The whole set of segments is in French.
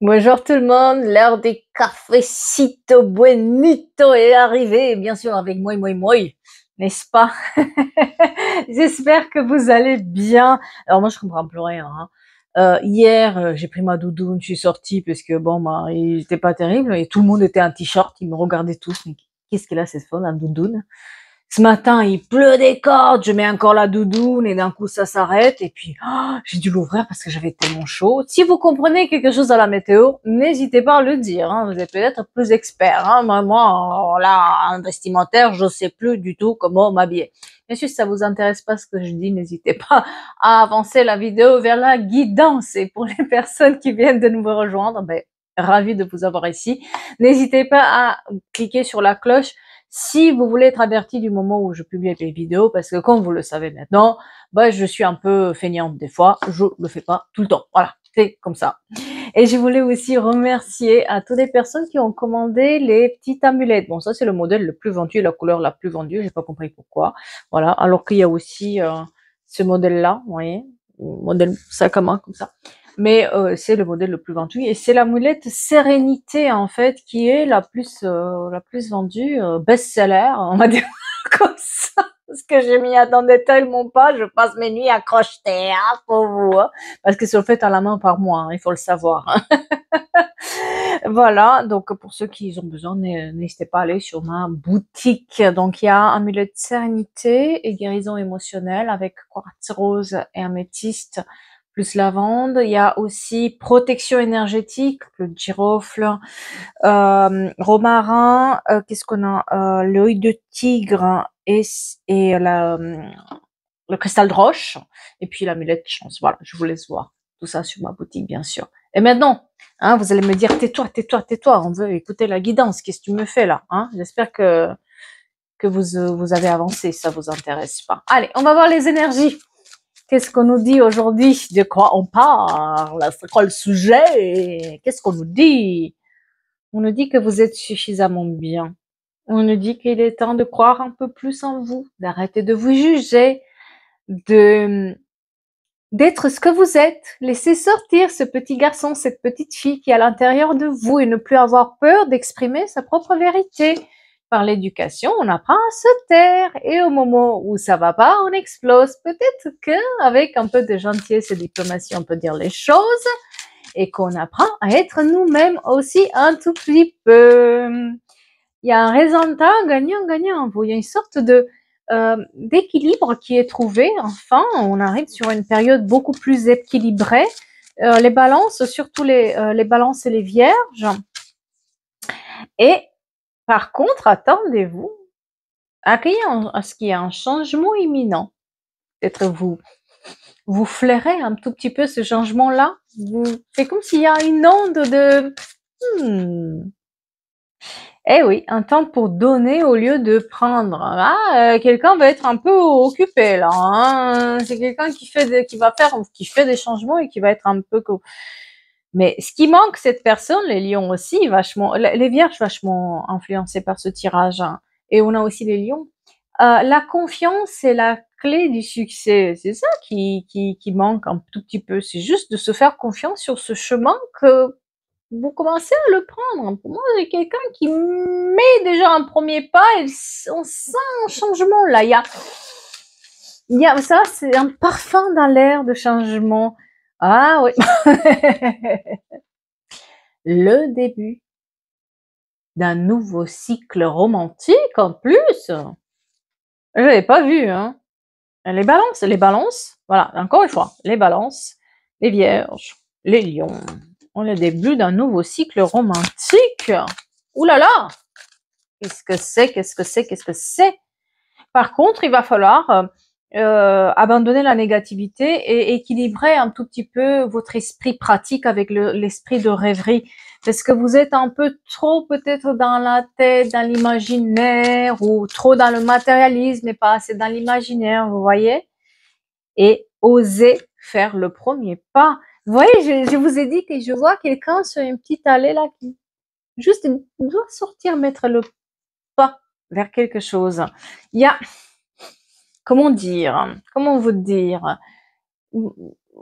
Bonjour tout le monde, l'heure des cafecito buenito est arrivée, bien sûr avec moi, n'est-ce pas? J'espère que vous allez bien. Alors moi je comprends plus rien, hein. Hier j'ai pris ma doudoune, je suis sortie parce que bon bah il était pas terrible et tout le monde était en t-shirt, ils me regardaient tous, mais qu'est-ce qu'elle a cette folle en doudoune? Ce matin, il pleut des cordes, je mets encore la doudoune et d'un coup ça s'arrête et puis j'ai dû l'ouvrir parce que j'avais tellement chaud. Si vous comprenez quelque chose à la météo, n'hésitez pas à le dire, hein, vous êtes peut-être plus expert. Hein. Moi, là, en vestimentaire, je sais plus du tout comment m'habiller. Bien sûr, si ça vous intéresse pas ce que je dis, n'hésitez pas à avancer la vidéo vers la guidance. Et pour les personnes qui viennent de nous rejoindre, ben, ravi de vous avoir ici. N'hésitez pas à cliquer sur la cloche si vous voulez être averti du moment où je publie les vidéos, parce que comme vous le savez maintenant, bah, je suis un peu feignante des fois, je le fais pas tout le temps. Voilà, c'est comme ça. Et je voulais aussi remercier à toutes les personnes qui ont commandé les petites amulettes. Bon, ça c'est le modèle le plus vendu, la couleur la plus vendue, j'ai pas compris pourquoi. Voilà, alors qu'il y a aussi ce modèle-là, vous voyez, modèle sac à main comme ça. Mais c'est le modèle le plus vendu et c'est l'amulette Sérénité en fait qui est la plus vendue, best-seller, on va dire comme ça, parce que je m'y attendais tellement pas. Je passe mes nuits à crocheter, hein, pour vous, hein, parce que c'est le fait à la main par mois, hein, il faut le savoir. Hein. Voilà, donc pour ceux qui ont besoin, n'hésitez pas à aller sur ma boutique. Donc il y a amulette sérénité et guérison émotionnelle avec quartz rose et améthyste plus lavande. Il y a aussi protection énergétique, le girofle, romarin, qu'est-ce qu'on a, l'œil de tigre et le cristal de roche, et puis l'amulette chance. Voilà, je vous laisse voir tout ça sur ma boutique, bien sûr. Et maintenant, hein, vous allez me dire, tais-toi, tais-toi, tais-toi, on veut écouter la guidance, qu'est-ce que tu me fais là, hein? J'espère que vous avez avancé, ça vous intéresse pas. Allez, on va voir les énergies. Qu'est-ce qu'on nous dit aujourd'hui? De quoi on parle? C'est quoi le sujet? Qu'est-ce qu'on nous dit? On nous dit que vous êtes suffisamment bien. On nous dit qu'il est temps de croire un peu plus en vous, d'arrêter de vous juger, d'être ce que vous êtes. Laissez sortir ce petit garçon, cette petite fille qui est à l'intérieur de vous et ne plus avoir peur d'exprimer sa propre vérité. Par l'éducation, on apprend à se taire et au moment où ça va pas, on explose. Peut-être que avec un peu de gentillesse et diplomatie, on peut dire les choses et qu'on apprend à être nous-mêmes aussi un tout petit peu. Il y a un résultat gagnant-gagnant. Il y a une sorte de d'équilibre qui est trouvé. Enfin, on arrive sur une période beaucoup plus équilibrée. Les balances, surtout les balances et les vierges. Et par contre, attendez-vous à ce qu'il y ait un changement imminent. Peut-être vous flairez un tout petit peu ce changement-là. C'est comme s'il y a une onde de eh oui, un temps pour donner au lieu de prendre. Ah, quelqu'un va être un peu occupé là. Hein. C'est quelqu'un qui fait des changements et qui va être un peu. Mais ce qui manque cette personne, les lions aussi, vachement, les vierges vachement influencées par ce tirage. Hein. Et on a aussi les lions. La confiance, c'est la clé du succès. C'est ça qui manque un tout petit peu. C'est juste de se faire confiance sur ce chemin que vous commencez à le prendre. Pour moi, c'est quelqu'un qui met déjà un premier pas et on sent un changement là. Ça, c'est un parfum dans l'air de changement. Ah oui. Le début d'un nouveau cycle romantique en plus. Je l'avais pas vu, hein. Les balances, voilà, encore une fois, les balances, les vierges, les lions. On est le début d'un nouveau cycle romantique. Ouh là là! Qu'est-ce que c'est? Par contre, il va falloir abandonner la négativité et équilibrer un tout petit peu votre esprit pratique avec l'esprit de rêverie. Parce que vous êtes un peu trop peut-être dans la tête, dans l'imaginaire, ou trop dans le matérialisme et pas assez dans l'imaginaire, vous voyez? Et oser faire le premier pas. Vous voyez, je vous ai dit que je vois quelqu'un sur une petite allée là qui juste doit sortir, mettre le pas vers quelque chose. Il y a, comment vous dire,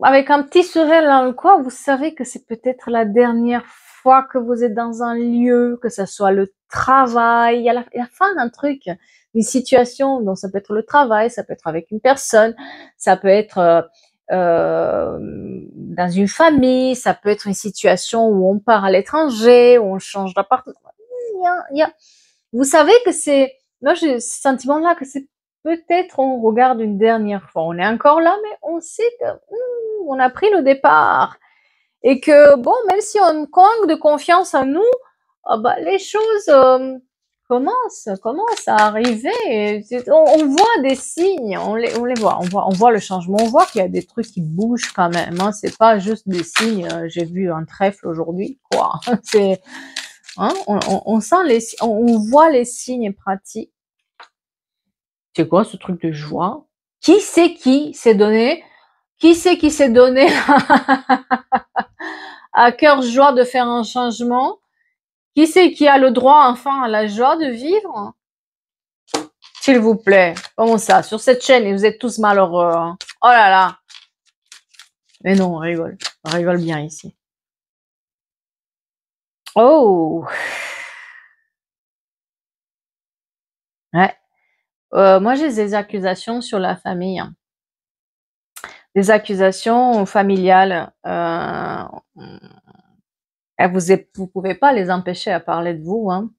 avec un petit sourire dans le coin, vous savez que c'est peut-être la dernière fois que vous êtes dans un lieu, que ce soit le travail, il y a la fin d'un truc, une situation, donc ça peut être le travail, ça peut être avec une personne, ça peut être dans une famille, ça peut être une situation où on part à l'étranger, où on change d'appartement. Vous savez que c'est, moi j'ai ce sentiment-là que c'est peut-être on regarde une dernière fois. On est encore là, mais on sait que on a pris le départ et que bon, même si on manque de confiance en nous, les choses commencent à arriver. On voit des signes, on les voit, on voit le changement, on voit qu'il y a des trucs qui bougent quand même. Hein. C'est pas juste des signes. J'ai vu un trèfle aujourd'hui, quoi. C'est hein, on sent on voit les signes pratiques. C'est quoi ce truc de joie? Qui s'est donné? Qui c'est qui s'est donné à cœur joie de faire un changement? Qui c'est qui a le droit enfin à la joie de vivre? S'il vous plaît. Comment ça? Sur cette chaîne, et vous êtes tous malheureux. Hein. Oh là là. Mais non, on rigole. On rigole bien ici. Oh. Ouais. Moi, j'ai des accusations sur la famille. Hein. Des accusations familiales. Vous pouvez pas les empêcher à parler de vous. Hein.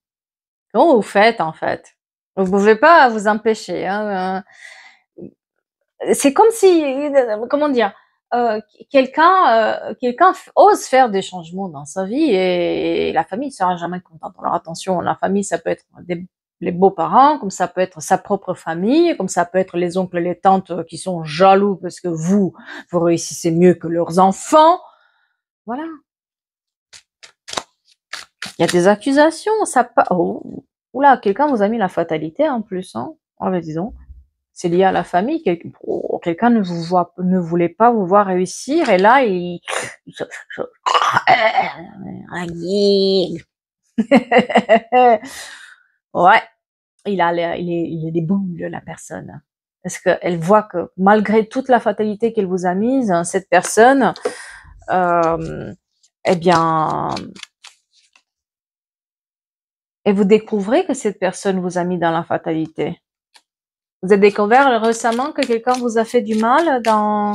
Comment vous faites, en fait? Vous pouvez pas vous empêcher. Hein. C'est comme si, comment dire, quelqu'un ose faire des changements dans sa vie et la famille sera jamais contente. Alors attention, la famille, ça peut être les beaux-parents, comme ça peut être sa propre famille, comme ça peut être les oncles et les tantes qui sont jaloux parce que vous réussissez mieux que leurs enfants. Voilà. Il y a des accusations, ça pas. Oh, oula, quelqu'un vous a mis la fatalité en plus, hein. Oh, ben dis donc. C'est lié à la famille. Quelqu'un ne voulait pas vous voir réussir et là, ouais, il a des boules, la personne. Parce qu'elle voit que malgré toute la fatalité qu'elle vous a mise, cette personne, eh bien, et vous découvrez que cette personne vous a mis dans la fatalité. Vous avez découvert récemment que quelqu'un vous a fait du mal dans...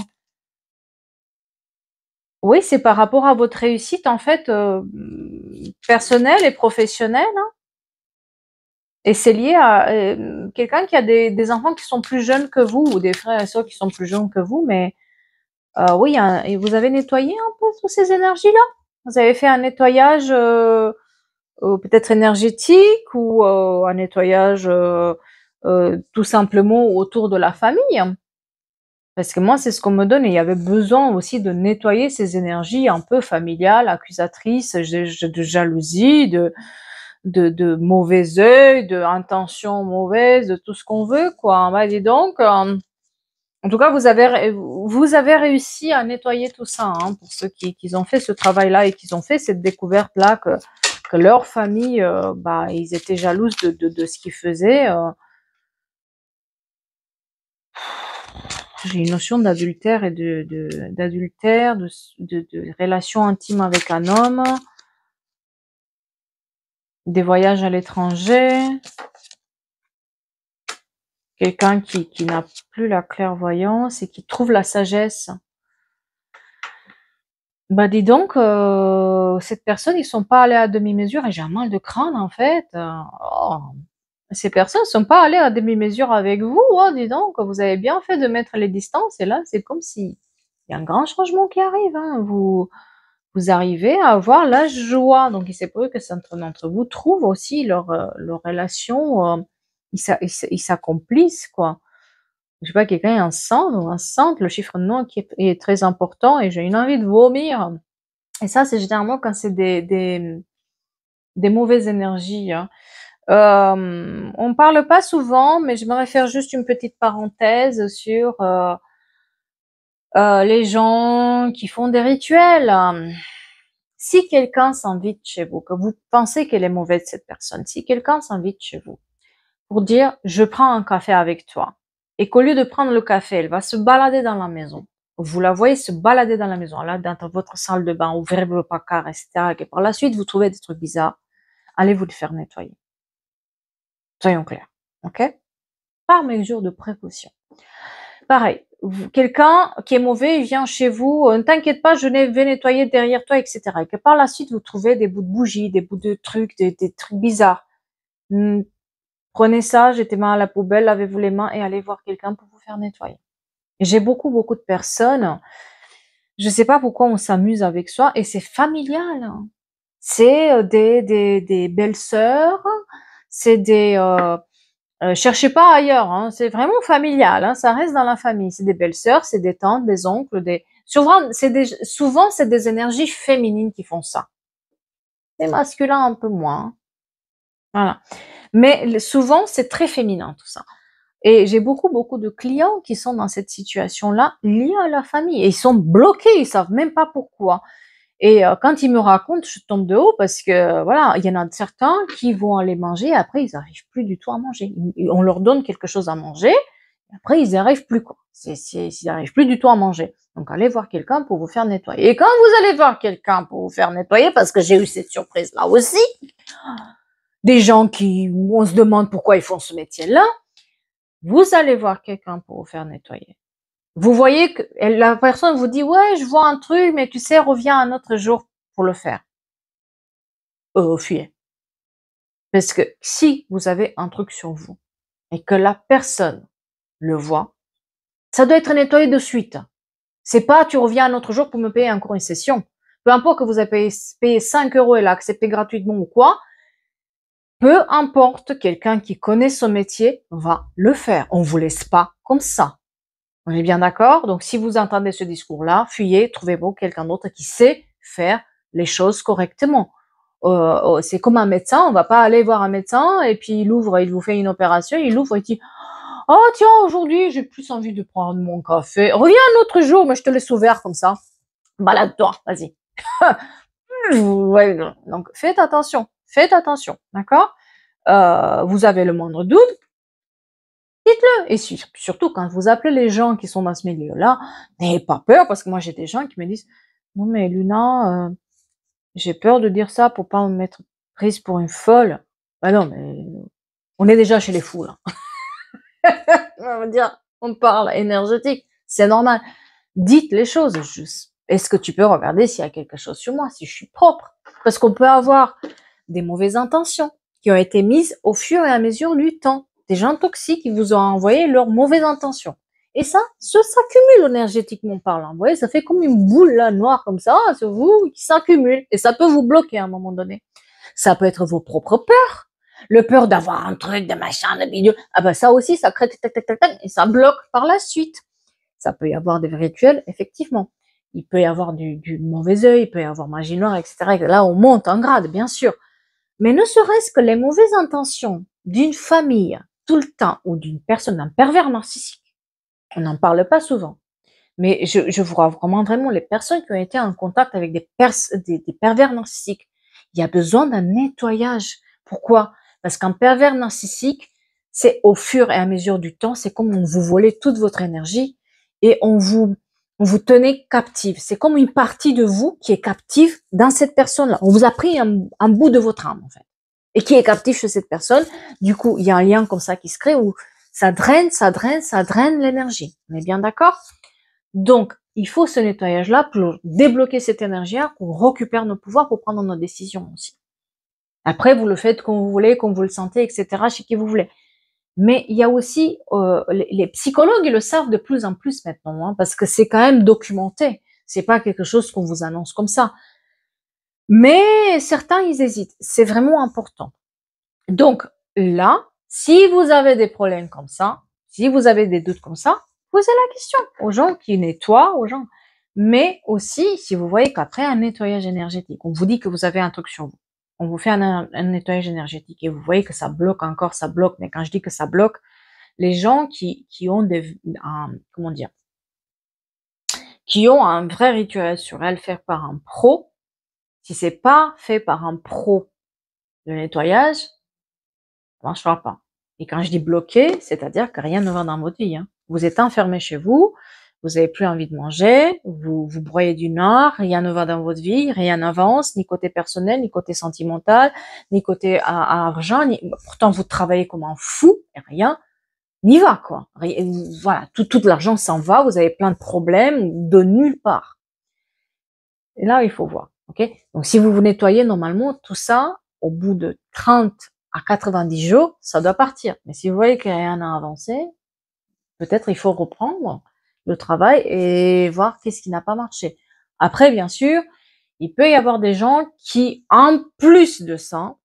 Oui, c'est par rapport à votre réussite, en fait, personnelle et professionnelle. Hein. Et c'est lié à quelqu'un qui a des enfants qui sont plus jeunes que vous, ou des frères et sœurs qui sont plus jeunes que vous, mais oui, hein, et vous avez nettoyé un peu toutes ces énergies-là. Vous avez fait un nettoyage peut-être énergétique ou un nettoyage tout simplement autour de la famille. Parce que moi, c'est ce qu'on me donne et il y avait besoin aussi de nettoyer ces énergies un peu familiales, accusatrices, de jalousie, de mauvais œil, de intentions mauvaises, de tout ce qu'on veut, quoi. Bah, dis donc, en tout cas, vous avez réussi à nettoyer tout ça, hein, pour ceux qui ont fait ce travail-là et qui ont fait cette découverte-là que leur famille, ils étaient jalouses de ce qu'ils faisaient. J'ai une notion d'adultère et d'adultère, de relation intime avec un homme, des voyages à l'étranger, quelqu'un qui n'a plus la clairvoyance et qui trouve la sagesse. Bah dis donc, cette personne, ils sont pas allés à demi-mesure et j'ai un mal de crâne en fait. Oh. Ces personnes sont pas allées à demi-mesure avec vous, oh, dis donc, vous avez bien fait de mettre les distances et là, c'est comme si il y a un grand changement qui arrive. Hein. Vous arrivez à avoir la joie. Donc, il s'est pourvu que certains d'entre vous trouvent aussi leur relation, ils s'accomplissent, quoi. Je sais pas, quelqu'un est un centre, le chiffre 9 qui est très important et j'ai une envie de vomir. Et ça, c'est généralement quand c'est des mauvaises énergies. Hein. On parle pas souvent, mais j'aimerais faire juste une petite parenthèse sur les gens qui font des rituels. Si quelqu'un s'invite chez vous, que vous pensez qu'elle est mauvaise cette personne, si quelqu'un s'invite chez vous pour dire je prends un café avec toi, et qu'au lieu de prendre le café, elle va se balader dans la maison, vous la voyez se balader dans la maison, là, dans votre salle de bain, ouvrez vos placards, etc. Et par la suite, vous trouvez des trucs bizarres, allez vous le faire nettoyer. Soyons clairs, ok? Par mesure de précaution. Pareil, quelqu'un qui est mauvais, il vient chez vous, ne t'inquiète pas, je vais nettoyer derrière toi, etc. Et que par la suite, vous trouvez des bouts de bougies, des bouts de trucs, des trucs bizarres. Prenez ça, jetez-moi à la poubelle, lavez-vous les mains et allez voir quelqu'un pour vous faire nettoyer. Et j'ai beaucoup de personnes, je sais pas pourquoi on s'amuse avec soi, et c'est familial. Hein. C'est des belles-sœurs, c'est des... cherchez pas ailleurs, hein, c'est vraiment familial, hein, ça reste dans la famille. C'est des belles-sœurs, c'est des tantes, des oncles, souvent c'est des énergies féminines qui font ça. Les masculins un peu moins. Hein. Voilà. Mais souvent c'est très féminin tout ça. Et j'ai beaucoup de clients qui sont dans cette situation-là liés à la famille et ils sont bloqués, ils savent même pas pourquoi. Et quand ils me racontent, je tombe de haut parce que voilà, il y en a certains qui vont aller manger et après ils n'arrivent plus du tout à manger. On leur donne quelque chose à manger, et après ils n'y arrivent plus quoi. Ils n'arrivent plus du tout à manger. Donc allez voir quelqu'un pour vous faire nettoyer. Et quand vous allez voir quelqu'un pour vous faire nettoyer, parce que j'ai eu cette surprise là aussi, des gens qui, on se demande pourquoi ils font ce métier-là, vous allez voir quelqu'un pour vous faire nettoyer. Vous voyez que la personne vous dit, ouais, je vois un truc, mais tu sais, reviens un autre jour pour le faire. Fuyez. Parce que si vous avez un truc sur vous et que la personne le voit, ça doit être nettoyé de suite. C'est pas, tu reviens un autre jour pour me payer encore une session. Peu importe que vous avez payé 5 € et l'a accepté gratuitement ou quoi, peu importe, quelqu'un qui connaît son métier va le faire. On vous laisse pas comme ça. On est bien d'accord? Donc, si vous entendez ce discours-là, fuyez, trouvez-vous quelqu'un d'autre qui sait faire les choses correctement. C'est comme un médecin, on va pas aller voir un médecin et puis il ouvre, il vous fait une opération, il ouvre et il dit oh tiens, aujourd'hui j'ai plus envie de prendre mon café. Reviens un autre jour, mais je te laisse ouvert comme ça. Balade-toi, vas-y. Ouais, donc faites attention, d'accord? Vous avez le moindre doute, dites-le. Et surtout, quand vous appelez les gens qui sont dans ce milieu-là, n'ayez pas peur, parce que moi, j'ai des gens qui me disent, non, mais Luna, j'ai peur de dire ça pour pas me mettre prise pour une folle. Bah non, mais on est déjà chez les fous, là. On va dire, on parle énergétique. C'est normal. Dites les choses. Est-ce que tu peux regarder s'il y a quelque chose sur moi, si je suis propre? Parce qu'on peut avoir des mauvaises intentions qui ont été mises au fur et à mesure du temps. Des gens toxiques qui vous ont envoyé leurs mauvaises intentions. Et ça s'accumule énergétiquement parlant. Vous voyez, ça fait comme une boule là, noire comme ça sur vous qui s'accumule. Et ça peut vous bloquer à un moment donné. Ça peut être vos propres peurs. Le peur d'avoir un truc, de machin, de bidule. Ah ben ça aussi, ça crée tac, tac, tac, tac, et ça bloque par la suite. Ça peut y avoir des rituels, effectivement. Il peut y avoir du mauvais œil, il peut y avoir magie noire, etc. Là, on monte en grade, bien sûr. Mais ne serait-ce que les mauvaises intentions d'une famille tout le temps ou d'une personne, d'un pervers narcissique, on n'en parle pas souvent. Mais je vous recommande vraiment les personnes qui ont été en contact avec des pervers narcissiques. Il y a besoin d'un nettoyage. Pourquoi? Parce qu'un pervers narcissique, c'est au fur et à mesure du temps, c'est comme on vous volait toute votre énergie et on vous tenait captive. C'est comme une partie de vous qui est captive dans cette personne-là. On vous a pris un bout de votre âme, en fait. Et qui est captif chez cette personne. Du coup, il y a un lien comme ça qui se crée où ça draine l'énergie. On est bien d'accord? Donc, il faut ce nettoyage-là pour débloquer cette énergie-là, pour récupérer nos pouvoirs, pour prendre nos décisions aussi. Après, vous le faites comme vous voulez, comme vous le sentez, etc., chez qui vous voulez. Mais il y a aussi, les psychologues, ils le savent de plus en plus maintenant, hein, parce que c'est quand même documenté. C'est pas quelque chose qu'on vous annonce comme ça. Mais certains, ils hésitent. C'est vraiment important. Donc, là, si vous avez des problèmes comme ça, si vous avez des doutes comme ça, posez la question aux gens qui nettoient, aux gens. Mais aussi, si vous voyez qu'après un nettoyage énergétique, on vous dit que vous avez un truc sur vous, on vous fait un nettoyage énergétique et vous voyez que ça bloque encore, ça bloque. Mais quand je dis que ça bloque, les gens qui ont comment dire, qui ont un vrai rituel sur elles fait par un pro, si c'est pas fait par un pro, le nettoyage, ça marchera pas. Et quand je dis bloqué, c'est-à-dire que rien ne va dans votre vie. Hein. Vous êtes enfermé chez vous, vous n'avez plus envie de manger, vous vous broyez du nord, rien ne va dans votre vie, rien n'avance, ni côté personnel, ni côté sentimental, ni côté argent, pourtant vous travaillez comme un fou, et rien n'y va, quoi. Voilà, tout l'argent s'en va, vous avez plein de problèmes de nulle part. Et là, il faut voir, ok? Donc, si vous vous nettoyez normalement, tout ça, au bout de 30 à 90 jours, ça doit partir. Mais si vous voyez que rien n'a avancé, peut-être il faut reprendre le travail et voir qu'est-ce qui n'a pas marché. Après, bien sûr, il peut y avoir des gens qui, en plus de ça,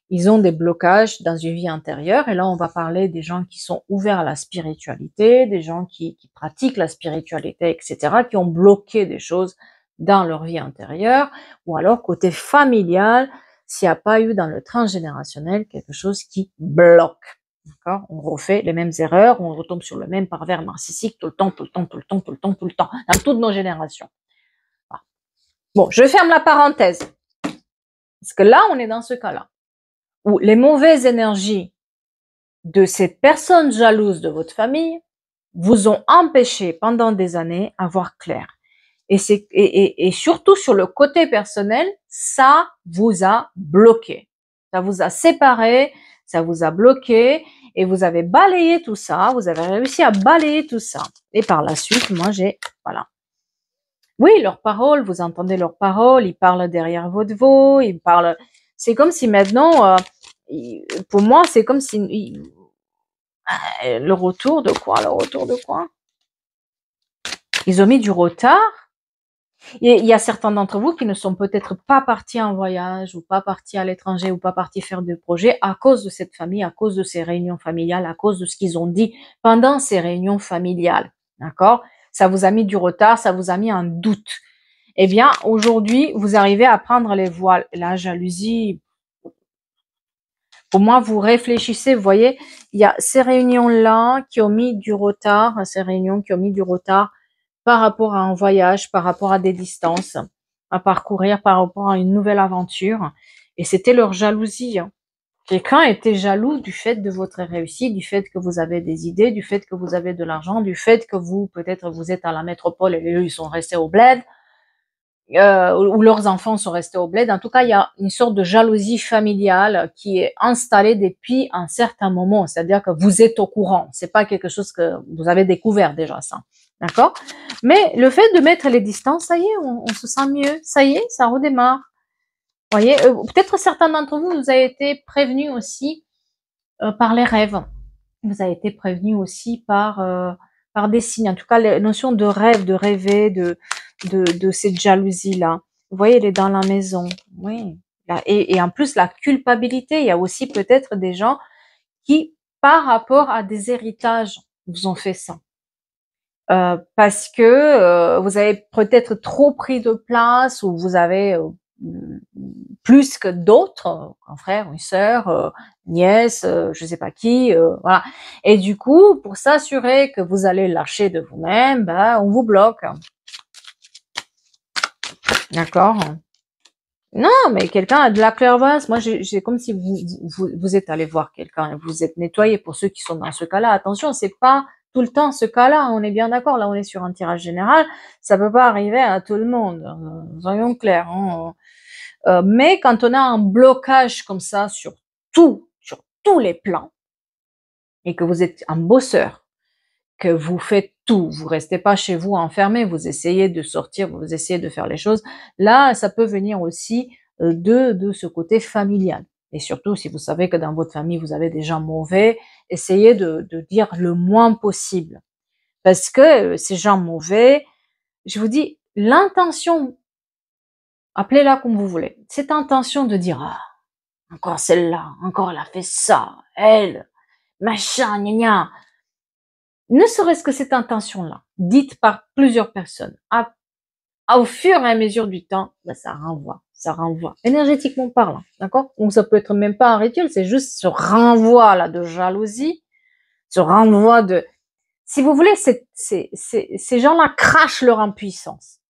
ils ont des blocages dans une vie intérieure. Et là, on va parler des gens qui sont ouverts à la spiritualité, des gens qui pratiquent la spiritualité, etc., qui ont bloqué des choses dans leur vie intérieure, ou alors côté familial, s'il n'y a pas eu dans le transgénérationnel quelque chose qui bloque. D'accord? On refait les mêmes erreurs, on retombe sur le même pervers narcissique tout le temps, tout le temps, tout le temps, tout le temps, tout le temps, dans toutes nos générations. Voilà. Bon, je ferme la parenthèse. Parce que là, on est dans ce cas-là, où les mauvaises énergies de cette personne jalouse de votre famille vous ont empêché pendant des années à voir clair. Et surtout sur le côté personnel, ça vous a bloqué. Ça vous a séparé, ça vous a bloqué, et vous avez balayé tout ça, vous avez réussi à balayer tout ça. Et par la suite, moi voilà. Oui, leurs paroles, vous entendez leurs paroles, ils parlent derrière votre dos, ils parlent, c'est comme si maintenant, pour moi, c'est comme si, le retour de quoi? Le retour de quoi? Ils ont mis du retard. Il y a certains d'entre vous qui ne sont peut-être pas partis en voyage ou pas partis à l'étranger ou pas partis faire des projets à cause de cette famille, à cause de ces réunions familiales, à cause de ce qu'ils ont dit pendant ces réunions familiales. D'accord? Ça vous a mis du retard, ça vous a mis un doute. Eh bien, aujourd'hui, vous arrivez à prendre les voiles. La jalousie, pour moi, vous réfléchissez, vous voyez, il y a ces réunions-là qui ont mis du retard, ces réunions qui ont mis du retard par rapport à un voyage, par rapport à des distances à parcourir, par rapport à une nouvelle aventure. Et c'était leur jalousie. Quelqu'un était jaloux du fait de votre réussite, du fait que vous avez des idées, du fait que vous avez de l'argent, du fait que vous, peut-être, vous êtes à la métropole et eux, ils sont restés au bled. Où leurs enfants sont restés au bled. En tout cas, il y a une sorte de jalousie familiale qui est installée depuis un certain moment. C'est-à-dire que vous êtes au courant. C'est pas quelque chose que vous avez découvert déjà, ça. D'accord? Mais le fait de mettre les distances, ça y est, on se sent mieux. Ça y est, ça redémarre. Vous voyez, peut-être certains d'entre vous, vous avez été prévenus aussi par les rêves. Vous avez été prévenus aussi par des signes. En tout cas, la notion de rêve, de rêver, de cette jalousie-là. Vous voyez, elle est dans la maison. Oui. Et en plus, la culpabilité. Il y a aussi peut-être des gens qui, par rapport à des héritages, vous ont fait ça. Parce que vous avez peut-être trop pris de place ou vous avez plus que d'autres, un frère, une sœur, nièce, je sais pas qui, voilà. Et du coup, pour s'assurer que vous allez lâcher de vous-même, ben, on vous bloque. D'accord? Non, mais quelqu'un a de la clairvoyance. Moi, c'est comme si vous êtes allé voir quelqu'un et vous êtes nettoyé. Pour ceux qui sont dans ce cas-là, attention, c'est pas tout le temps ce cas-là. On est bien d'accord. Là, on est sur un tirage général. Ça peut pas arriver à tout le monde. Soyons clairs. Hein. Mais quand on a un blocage comme ça sur tous les plans, et que vous êtes un bosseur, que vous faites tout, vous restez pas chez vous enfermé, vous essayez de sortir, vous essayez de faire les choses, là, ça peut venir aussi de ce côté familial. Et surtout, si vous savez que dans votre famille, vous avez des gens mauvais, essayez de dire le moins possible. Parce que ces gens mauvais, je vous dis, l'intention, appelez-la comme vous voulez, cette intention de dire, ah, encore celle-là, encore elle a fait ça, elle, machin, gna gna. Ne serait-ce que cette intention-là, dite par plusieurs personnes, au fur et à mesure du temps, ben ça renvoie, énergétiquement parlant, d'accord? Donc ça peut être même pas un rituel, c'est juste ce renvoi-là de jalousie, ce renvoi de, si vous voulez, ces gens-là crachent leur impuissance,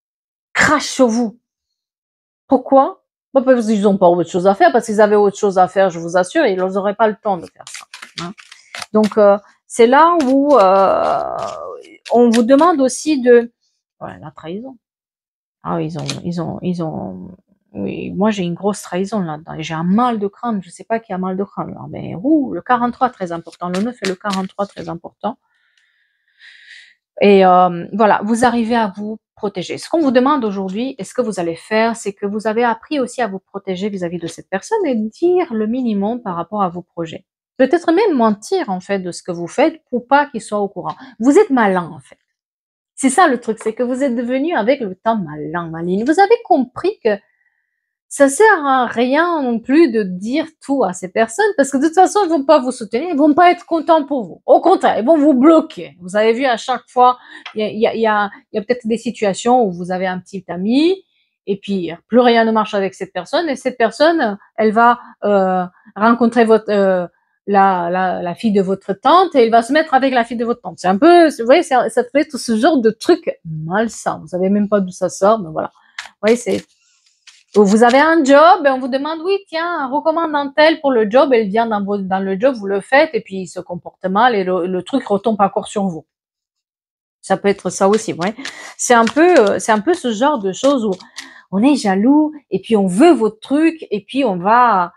crachent sur vous. Pourquoi? Bon, parce qu'ils n'ont pas autre chose à faire, parce qu'ils avaient autre chose à faire, je vous assure, ils n'auraient pas le temps de faire ça. Hein. Donc, c'est là où on vous demande aussi de... Ouais, la trahison. Ah, ils ont... Oui, moi j'ai une grosse trahison là-dedans. Et j'ai un mal de crâne. Je sais pas qui a mal de crâne là, mais le 43 très important. Le 9 et le 43 très important. Et voilà, vous arrivez à vous protéger. Ce qu'on vous demande aujourd'hui, et ce que vous allez faire, c'est que vous avez appris aussi à vous protéger vis-à-vis de cette personne et dire le minimum par rapport à vos projets. Peut-être même mentir en fait de ce que vous faites pour pas qu'il soit au courant. Vous êtes malin en fait. C'est ça le truc, c'est que vous êtes devenu avec le temps malin, maligne. Vous avez compris que ça sert à rien non plus de dire tout à ces personnes parce que de toute façon, ils vont pas vous soutenir, ils vont pas être contents pour vous. Au contraire, ils vont vous bloquer. Vous avez vu à chaque fois, il y a peut-être des situations où vous avez un petit ami et puis plus rien ne marche avec cette personne et cette personne, elle va rencontrer votre la fille de votre tante et elle va se mettre avec la fille de votre tante. C'est un peu, vous voyez, ça fait tout ce genre de truc malsain. Vous savez même pas d'où ça sort, mais voilà. Vous voyez, c'est vous avez un job et on vous demande, oui, tiens, recommande un tel pour le job, elle vient dans le job, vous le faites et puis il se comporte mal et le truc retombe encore sur vous. Ça peut être ça aussi, ouais. C'est un peu ce genre de choses où on est jaloux et puis on veut votre truc et puis on va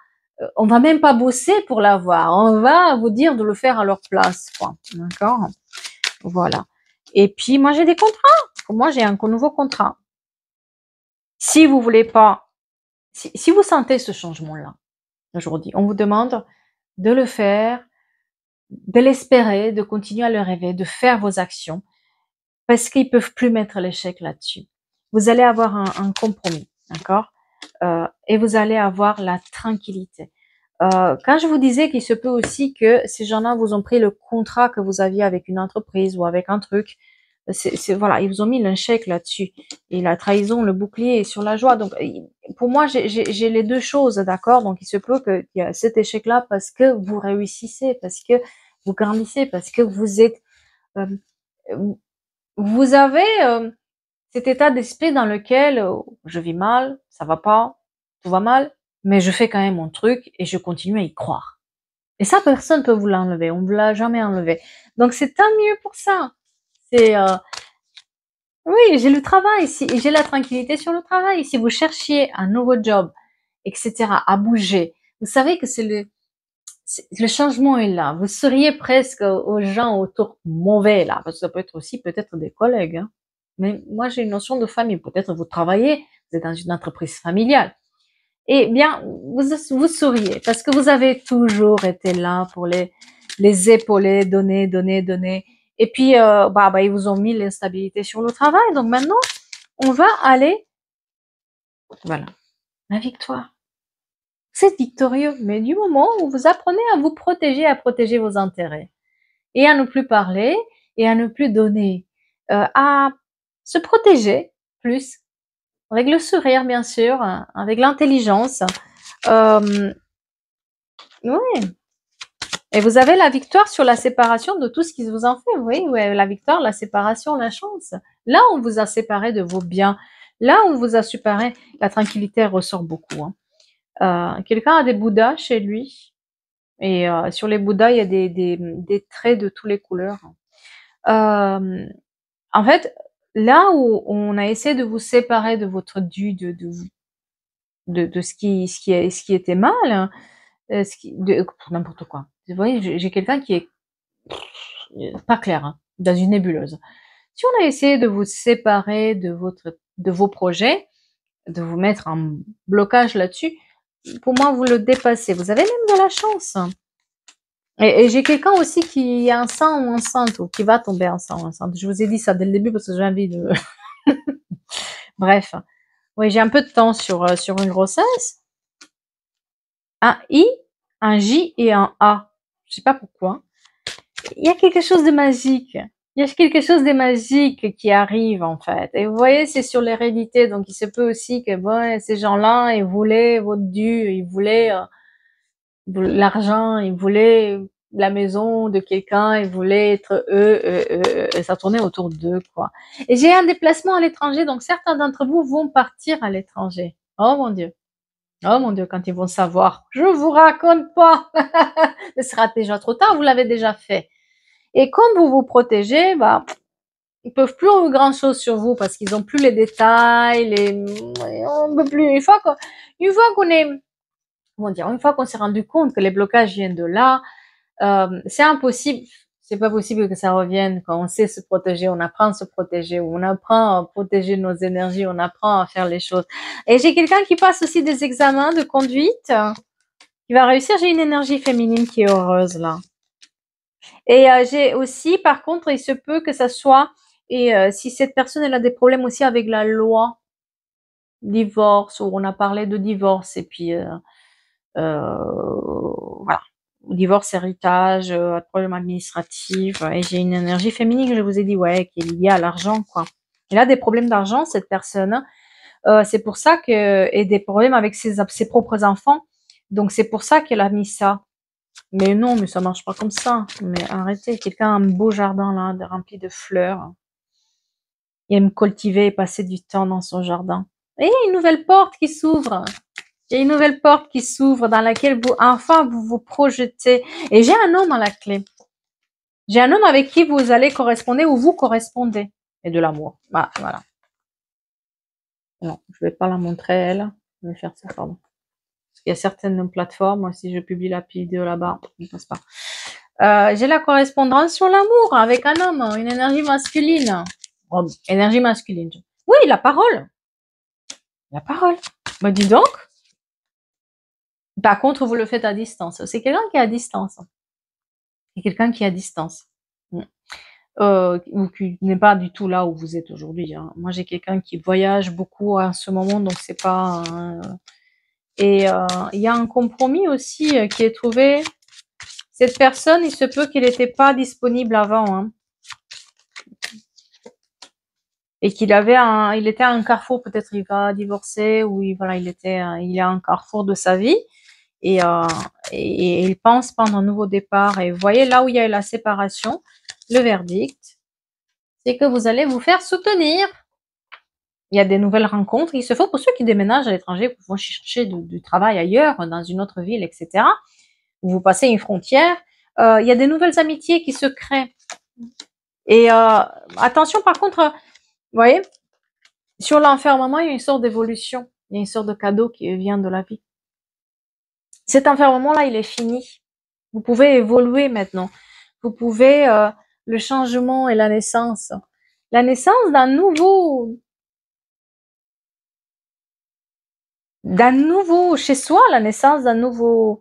même pas bosser pour l'avoir. On va vous dire de le faire à leur place, quoi. D'accord? Voilà. Et puis, moi, j'ai des contrats. Moi, j'ai un nouveau contrat. Si vous voulez pas, si vous sentez ce changement-là, aujourd'hui, on vous demande de le faire, de l'espérer, de continuer à le rêver, de faire vos actions, parce qu'ils peuvent plus mettre l'échec là-dessus. Vous allez avoir un compromis, d'accord? Et vous allez avoir la tranquillité. Quand je vous disais qu'il se peut aussi que ces gens-là vous ont pris le contrat que vous aviez avec une entreprise ou avec un truc, voilà, ils vous ont mis un chèque là-dessus. Et la trahison, le bouclier est sur la joie. Donc, pour moi, j'ai les deux choses, d'accord? Donc, il se peut qu'il y a cet échec-là parce que vous réussissez, parce que vous grandissez, parce que vous êtes, euh, vous avez cet état d'esprit dans lequel je vis mal, ça va pas, tout va mal, mais je fais quand même mon truc et je continue à y croire. Et ça, personne peut vous l'enlever. On ne vous l'a jamais enlevé. Donc, c'est tant mieux pour ça. C'est oui, j'ai le travail, si j'ai la tranquillité sur le travail. Si vous cherchiez un nouveau job, etc., à bouger, vous savez que le changement est là. Vous seriez presque aux gens autour mauvais là, parce que ça peut être aussi peut-être des collègues. Hein. Mais moi, j'ai une notion de famille. Peut-être vous travaillez, vous êtes dans une entreprise familiale. Eh bien, vous souriez parce que vous avez toujours été là pour les épauler, donner. Et puis, ils vous ont mis l'instabilité sur le travail. Donc maintenant, on va aller, voilà, la victoire. Vous êtes victorieux, mais du moment où vous apprenez à vous protéger, à protéger vos intérêts, et à ne plus parler, et à ne plus donner, à se protéger plus, avec le sourire bien sûr, avec l'intelligence. Oui. Et vous avez la victoire sur la séparation de tout ce qui vous en fait. Oui, la victoire, la séparation, la chance. Là, on vous a séparé de vos biens. Là, on vous a séparé. La tranquillité ressort beaucoup. Hein. Quelqu'un a des Bouddhas chez lui. Et sur les Bouddhas, il y a des traits de toutes les couleurs. En fait, là où on a essayé de vous séparer de votre dû, de ce qui était mal, hein, n'importe quoi. Vous voyez, j'ai quelqu'un qui est pas clair, hein, dans une nébuleuse. Si on a essayé de vous séparer de vos projets, de vous mettre en blocage là-dessus, pour moi, vous le dépassez. Vous avez même de la chance. Et j'ai quelqu'un aussi qui est enceint ou enceinte, ou qui va tomber enceint ou enceinte. Je vous ai dit ça dès le début parce que j'ai envie de... Bref. Oui, j'ai un peu de temps sur une grossesse. Un I, un J et un A. Je sais pas pourquoi. Il y a quelque chose de magique. Il y a quelque chose de magique qui arrive, en fait. Et vous voyez, c'est sur l'hérédité. Donc, il se peut aussi que, bon, ces gens-là, ils voulaient votre dû, ils voulaient l'argent, ils voulaient la maison de quelqu'un, ils voulaient être et ça tournait autour d'eux, quoi. Et j'ai un déplacement à l'étranger, donc certains d'entre vous vont partir à l'étranger. Oh mon Dieu. Oh mon Dieu, quand ils vont savoir. Je vous raconte pas. Ce sera déjà trop tard, vous l'avez déjà fait. Et comme vous vous protégez, bah, ils peuvent plus grand chose sur vous parce qu'ils ont plus les détails, on peut plus. Une fois qu'on est, comment dire, une fois qu'on s'est rendu compte que les blocages viennent de là, c'est impossible. C'est pas possible que ça revienne quand on sait se protéger, on apprend à se protéger, on apprend à protéger nos énergies, on apprend à faire les choses. Et j'ai quelqu'un qui passe aussi des examens de conduite, qui va réussir. J'ai une énergie féminine qui est heureuse là. Et j'ai aussi, par contre, il se peut que ça soit, et si cette personne elle a des problèmes aussi avec la loi, divorce, où on a parlé de divorce, et puis voilà, divorce, héritage, problème administratif, et j'ai une énergie féminine, je vous ai dit, ouais, qui est liée à l'argent, quoi. Elle a des problèmes d'argent, cette personne. C'est pour ça que, et des problèmes avec ses propres enfants. Donc c'est pour ça qu'elle a mis ça. Mais non, mais ça marche pas comme ça. Mais arrêtez, quelqu'un a un beau jardin là, rempli de fleurs. Il aime cultiver et passer du temps dans son jardin. Et il y a une nouvelle porte qui s'ouvre. Il y a une nouvelle porte qui s'ouvre dans laquelle vous, enfin, vous vous projetez. Et j'ai un homme à la clé. J'ai un homme avec qui vous allez correspondre ou vous correspondez. Et de l'amour. Bah, voilà. Non, je vais pas la montrer, elle. Je vais faire ça, pardon. Parce qu'il y a certaines plateformes, si je publie la vidéo là-bas, il ne passe pas. J'ai la correspondance sur l'amour avec un homme, une énergie masculine. Oh, énergie masculine. Oui, la parole. La parole. Bah, dis donc. Par contre, vous le faites à distance. C'est quelqu'un qui est à distance. C'est quelqu'un qui est à distance. Ou qui n'est pas du tout là où vous êtes aujourd'hui. Hein. Moi, j'ai quelqu'un qui voyage beaucoup en ce moment, donc c'est pas... et il y a un compromis aussi qui est trouvé. Cette personne, il se peut qu'elle n'était pas disponible avant. Hein. Et qu'il avait il était à un carrefour, peut-être il va divorcer, ou voilà, il est à un carrefour de sa vie, et il pense prendre un nouveau départ. Et vous voyez, là où il y a la séparation, le verdict, c'est que vous allez vous faire soutenir. Il y a des nouvelles rencontres. Il se faut, pour ceux qui déménagent à l'étranger, qui vont chercher du travail ailleurs, dans une autre ville, etc., où vous passez une frontière, il y a des nouvelles amitiés qui se créent. Et attention, par contre, vous voyez, sur l'enfermement, il y a une sorte d'évolution. Il y a une sorte de cadeau qui vient de la vie. Cet enfermement-là, il est fini. Vous pouvez évoluer maintenant. Vous pouvez, le changement et la naissance. La naissance d'un nouveau chez soi, la naissance d'un nouveau,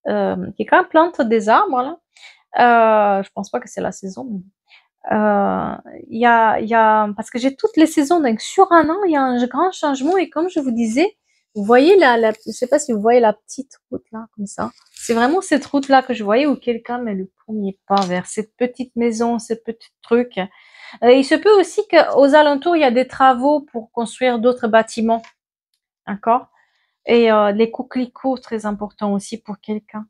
quelqu'un plante des arbres, là. Je pense pas que c'est la saison, mais parce que j'ai toutes les saisons, donc sur un an, il y a un grand changement. Et comme je vous disais, vous voyez je sais pas si vous voyez la petite route là, comme ça. C'est vraiment cette route là que je voyais où quelqu'un met le premier pas vers cette petite maison, ce petit truc. Il se peut aussi qu'aux alentours, il y a des travaux pour construire d'autres bâtiments. D'accord? Et les coquelicots, très important aussi pour quelqu'un.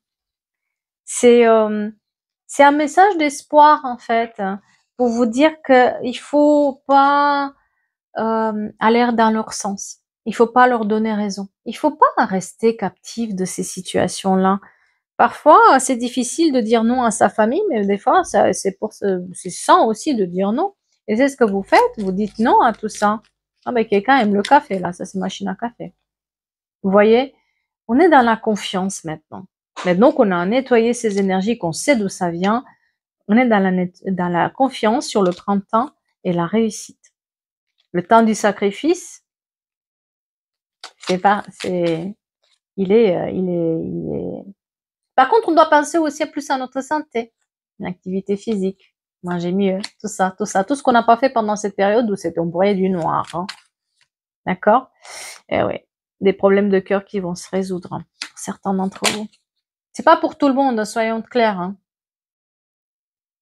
C'est un message d'espoir en fait, pour vous dire qu'il faut pas aller dans leur sens. Il faut pas leur donner raison. Il faut pas rester captif de ces situations-là. Parfois, c'est difficile de dire non à sa famille, mais des fois, c'est sain aussi de dire non. Et c'est ce que vous faites. Vous dites non à tout ça. Ah ben quelqu'un aime le café là, ça c'est machine à café. Vous voyez, on est dans la confiance maintenant. Maintenant qu'on a nettoyé ces énergies, qu'on sait d'où ça vient, on est dans la confiance sur le printemps et la réussite. Le temps du sacrifice, il est. Par contre, on doit penser aussi plus à notre santé, une activité physique, manger mieux, tout ça, tout ce qu'on n'a pas fait pendant cette période où c'était broyé du noir. Hein. D'accord? Eh oui, des problèmes de cœur qui vont se résoudre, hein, pour certains d'entre vous. C'est pas pour tout le monde, soyons clairs. Hein.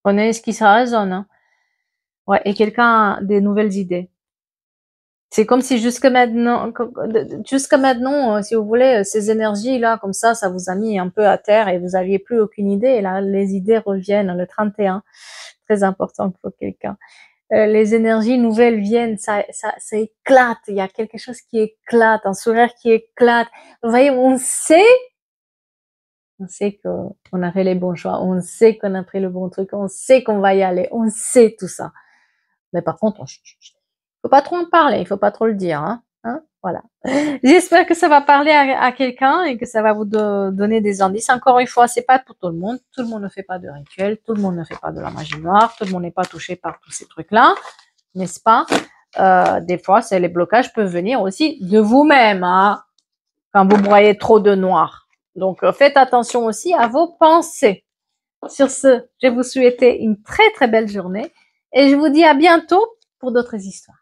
Prenez ce qui se résonne. Hein. Ouais, et quelqu'un a des nouvelles idées. C'est comme si jusque maintenant, si vous voulez, ces énergies-là, comme ça vous a mis un peu à terre et vous aviez plus aucune idée. Et là, les idées reviennent. Le 31, très important pour quelqu'un. Les énergies nouvelles viennent, ça éclate. Il y a quelque chose qui éclate, un sourire qui éclate. Vous voyez, on sait On sait qu'on a fait les bons choix, on sait qu'on a pris le bon truc, on sait qu'on va y aller, on sait tout ça. Mais par contre, faut pas trop en parler, il faut pas trop le dire, hein, voilà. J'espère que ça va parler à quelqu'un et que ça va vous donner des indices. Encore une fois, c'est pas pour tout le monde. Tout le monde ne fait pas de rituel, tout le monde ne fait pas de la magie noire, tout le monde n'est pas touché par tous ces trucs-là, n'est-ce pas? Des fois, les blocages peuvent venir aussi de vous-même, hein, quand vous broyez trop de noir. Donc, faites attention aussi à vos pensées. Sur ce, je vais vous souhaiter une très très belle journée et je vous dis à bientôt pour d'autres histoires.